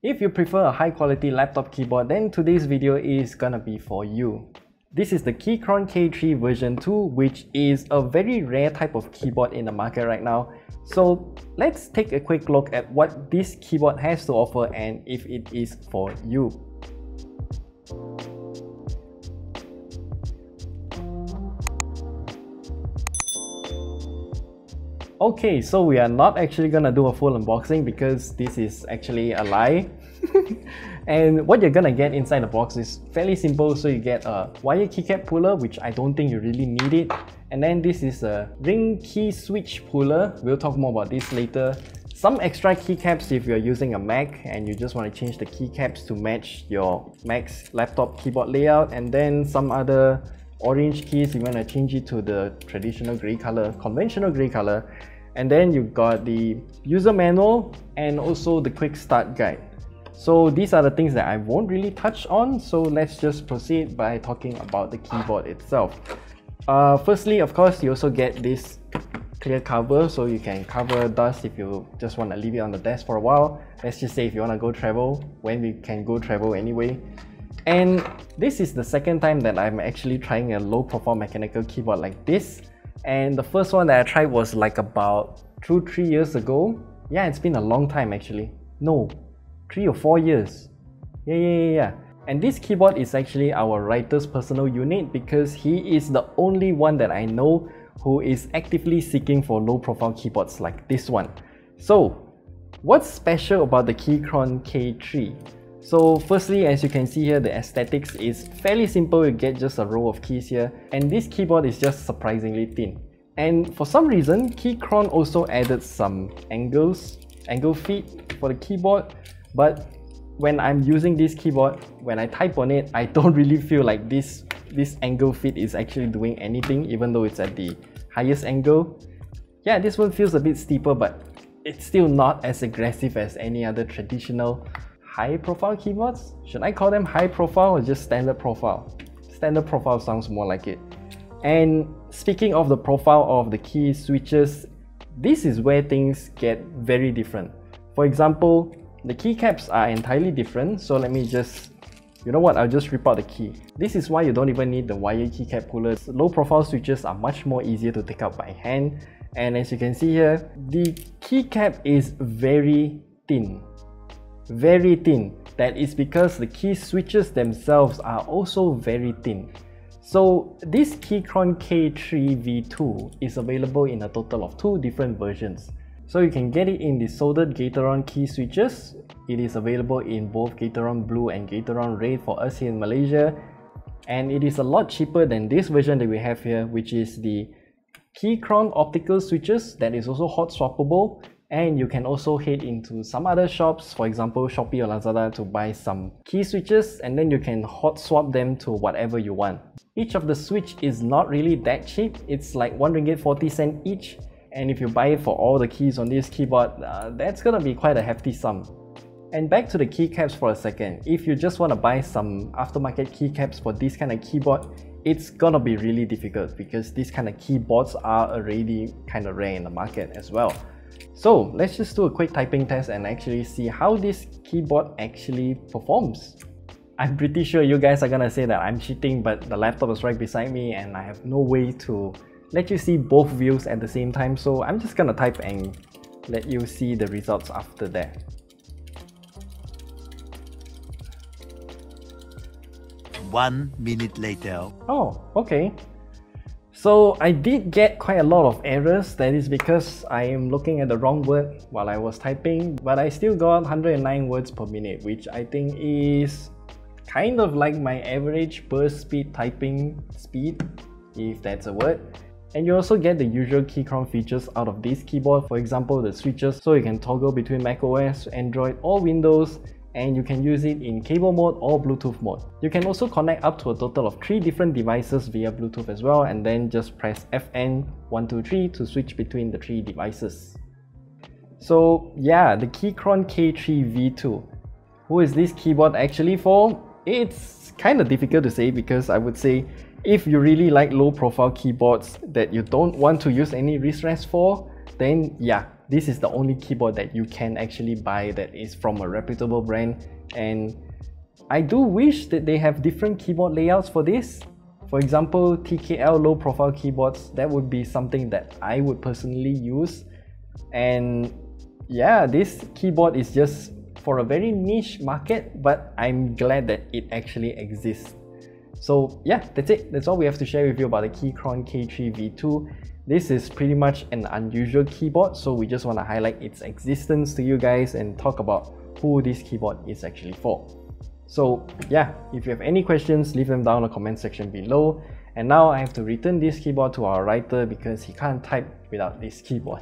If you prefer a high quality laptop keyboard, then today's video is gonna be for you. This is the Keychron K3 version 2, which is a very rare type of keyboard in the market right now. So let's take a quick look at what this keyboard has to offer and if it is for you. Okay, so we are not actually gonna do a full unboxing because this is actually a lie. And what you're gonna get inside the box is fairly simple. So you get a wire keycap puller, which I don't think you really need it. And then this is a ring key switch puller. We'll talk more about this later. Some extra keycaps if you're using a Mac and you just want to change the keycaps to match your Mac's laptop keyboard layout. And then some other orange keys, you want to change it to the traditional grey color, conventional grey color. And then you've got the user manual and also the quick start guide. So these are the things that I won't really touch on, so let's just proceed by talking about the keyboard itself. Firstly, of course, you also get this clear cover, so you can cover dust if you just want to leave it on the desk for a while. Let's just say if you want to go travel, when we can go travel anyway. And this is the second time that I'm actually trying a low profile mechanical keyboard like this. And the first one that I tried was like about 2-3 years ago. Yeah, it's been a long time actually. No, 3 or 4 years. Yeah. And this keyboard is actually our writer's personal unit because he is the only one that I know who is actively seeking for low profile keyboards like this one. So, what's special about the Keychron K3? So firstly, as you can see here, the aesthetics is fairly simple. You get just a row of keys here, and this keyboard is just surprisingly thin. And for some reason, Keychron also added some angle feet for the keyboard, but when I'm using this keyboard, when I type on it, I don't really feel like this angle fit is actually doing anything, even though it's at the highest angle. Yeah, this one feels a bit steeper, but it's still not as aggressive as any other traditional high profile keyboards. Should I call them high profile or just standard profile? Standard profile sounds more like it. And speaking of the profile of the key switches, this is where things get very different. For example, the keycaps are entirely different. So let me just, you know what, I'll just rip out the key. This is why you don't even need the wire keycap pullers. Low profile switches are much more easier to take out by hand. And as you can see here, the keycap is very thin. Very thin. That is because the key switches themselves are also very thin. So this Keychron K3 V2 is available in a total of 2 different versions. So you can get it in the soldered Gateron key switches. It is available in both Gateron Blue and Gateron Red for us here in Malaysia. And it is a lot cheaper than this version that we have here, which is the Keychron optical switches that is also hot swappable. And you can also head into some other shops, for example Shopee or Lazada, to buy some key switches, and then you can hot swap them to whatever you want. Each of the switch is not really that cheap. It's like 1 ringgit 40 cent each, and if you buy it for all the keys on this keyboard, that's gonna be quite a hefty sum. And back to the keycaps for a second. If you just want to buy some aftermarket keycaps for this kind of keyboard, it's gonna be really difficult because these kind of keyboards are already kind of rare in the market as well. So let's just do a quick typing test and actually see how this keyboard actually performs. I'm pretty sure you guys are gonna say that I'm cheating, but the laptop is right beside me and I have no way to let you see both views at the same time, so I'm just gonna type and let you see the results after that. One minute later. Oh, okay. So I did get quite a lot of errors. That is because I am looking at the wrong word while I was typing, but I still got 109 words per minute, which I think is kind of like my average burst speed typing speed, if that's a word. And you also get the usual Keychron features out of this keyboard. For example, the switches, so you can toggle between macOS, Android or Windows, and you can use it in cable mode or Bluetooth mode. You can also connect up to a total of 3 different devices via Bluetooth as well, and then just press FN 123 to switch between the 3 devices. So yeah, the Keychron K3 V2. Who is this keyboard actually for? It's kind of difficult to say because I would say if you really like low profile keyboards that you don't want to use any wrist rest for, then yeah, this is the only keyboard that you can actually buy that is from a reputable brand. And I do wish that they have different keyboard layouts for this. For example, TKL low profile keyboards, that would be something that I would personally use. And yeah, this keyboard is just for a very niche market, but I'm glad that it actually exists. So yeah, that's it. That's all we have to share with you about the Keychron K3 V2. This is pretty much an unusual keyboard, so we just want to highlight its existence to you guys and talk about who this keyboard is actually for. So yeah, if you have any questions, leave them down in the comment section below. And now I have to return this keyboard to our writer because he can't type without this keyboard.